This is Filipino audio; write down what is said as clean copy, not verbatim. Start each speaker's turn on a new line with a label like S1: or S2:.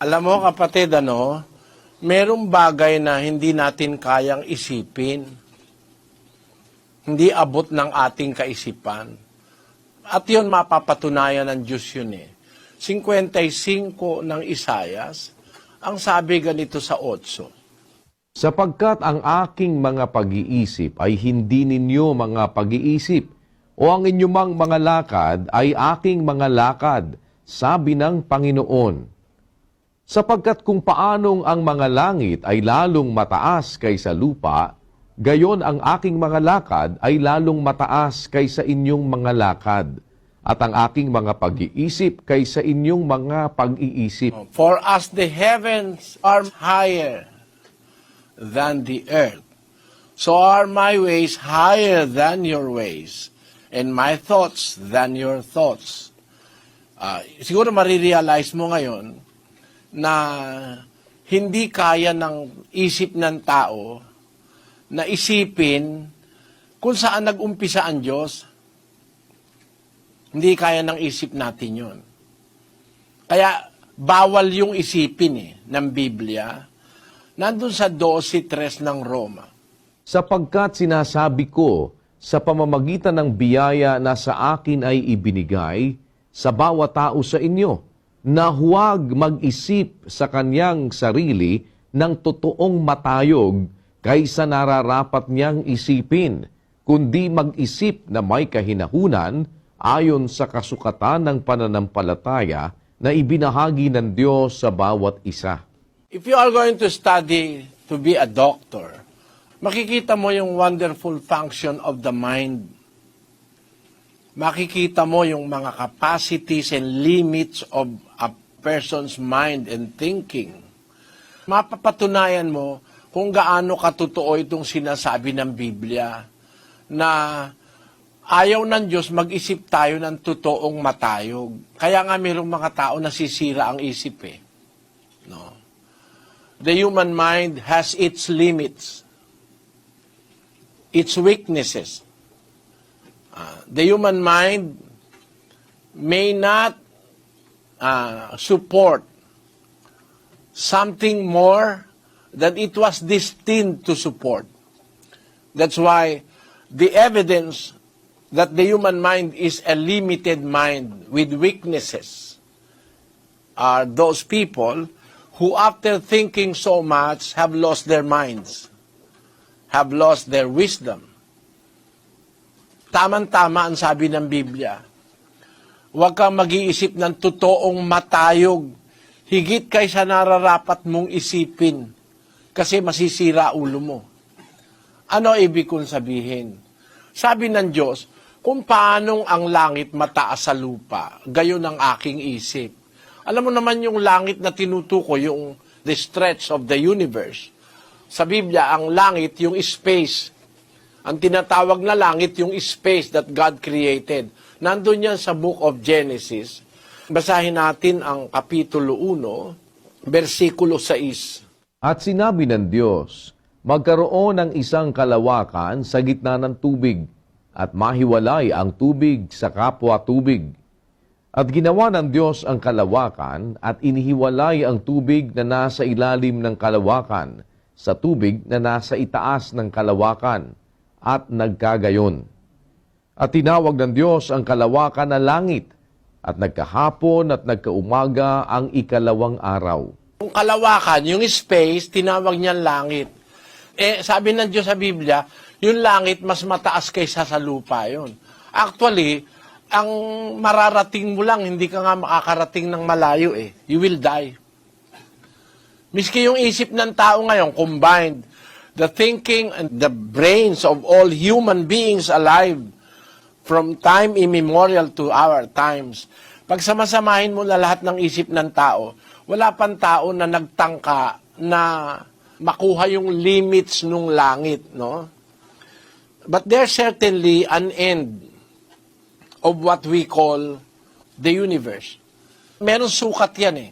S1: Alam mo kapatid, merong bagay na hindi natin kayang isipin. Hindi abot ng ating kaisipan. At yun mapapatunayan ng Diyos yun 55 ng Isayas, ang sabi ganito sa 8.
S2: Sapagkat ang aking mga pag-iisip ay hindi ninyo mga pag-iisip, o ang inyong mga lakad ay aking mga lakad, sabi ng Panginoon. Sapagkat kung paanong ang mga langit ay lalong mataas kaysa lupa, gayon ang aking mga lakad ay lalong mataas kaysa inyong mga lakad, at ang aking mga pag-iisip kaysa inyong mga pag-iisip.
S1: For as the heavens are higher than the earth, so are my ways higher than your ways, and my thoughts than your thoughts. Siguro marirealize mo ngayon na hindi kaya ng isip ng tao na isipin kung saan nag-umpisa ang Diyos. Hindi kaya ng isip natin yon. Kaya bawal yung isipin ng Biblia. Nandun sa 12:3 ng Roma.
S2: Sapagkat sinasabi ko, sa pamamagitan ng biyaya na sa akin ay ibinigay, sa bawat tao sa inyo, na huwag mag-isip sa kanyang sarili ng totoong matayog kaysa nararapat niyang isipin, kundi mag-isip na may kahinahunan ayon sa kasukatan ng pananampalataya na ibinahagi ng Diyos sa bawat isa.
S1: If you are going to study to be a doctor, makikita mo yung wonderful function of the mind. Makikita mo yung mga capacities and limits of a person's mind and thinking. Mapapatunayan mo kung gaano katotoo itong sinasabi ng Biblia na ayaw ng Diyos mag-isip tayo ng totoong matayog. Kaya nga mayroong mga tao nasisira ang isip No? The human mind has its limits, its weaknesses. The human mind may not support something more than it was destined to support. That's why the evidence that the human mind is a limited mind with weaknesses are those people who, after thinking so much, have lost their minds, have lost their wisdom. Tama-tama ang sabi ng Biblia. Huwag kang mag-iisip ng totoong matayog, higit kaysa nararapat mong isipin, kasi masisira ulo mo. Ano ibig kong sabihin? Sabi ng Diyos, kung paanong ang langit mataas sa lupa, gayon ang aking isip. Alam mo naman yung langit na tinutukoy, yung the stretch of the universe. Sa Biblia, ang langit, yung space. Ang tinatawag na langit, yung space that God created. Nandun yan sa book of Genesis. Basahin natin ang Kapitulo 1, versikulo 6.
S2: At sinabi ng Diyos, magkaroon ng isang kalawakan sa gitna ng tubig, at mahiwalay ang tubig sa kapwa tubig. At ginawa ng Diyos ang kalawakan, at inihiwalay ang tubig na nasa ilalim ng kalawakan sa tubig na nasa itaas ng kalawakan, at nagkagayon. At tinawag ng Diyos ang kalawakan na langit, at nagkahapon at nagkaumaga ang ikalawang araw.
S1: Yung kalawakan, yung space, tinawag niya langit. Sabi ng Diyos sa Biblia, yung langit mas mataas kaysa sa lupa yun. Actually, ang mararating mo lang, hindi ka nga makakarating ng malayo You will die. Miski yung isip ng tao ngayon, combined, the thinking and the brains of all human beings alive from time immemorial to our times. Pag samasamahin mo na lahat ng isip ng tao, wala pang tao na nagtangka na makuha yung limits ng langit, no? But there's certainly an end of what we call the universe. Meron sukat yan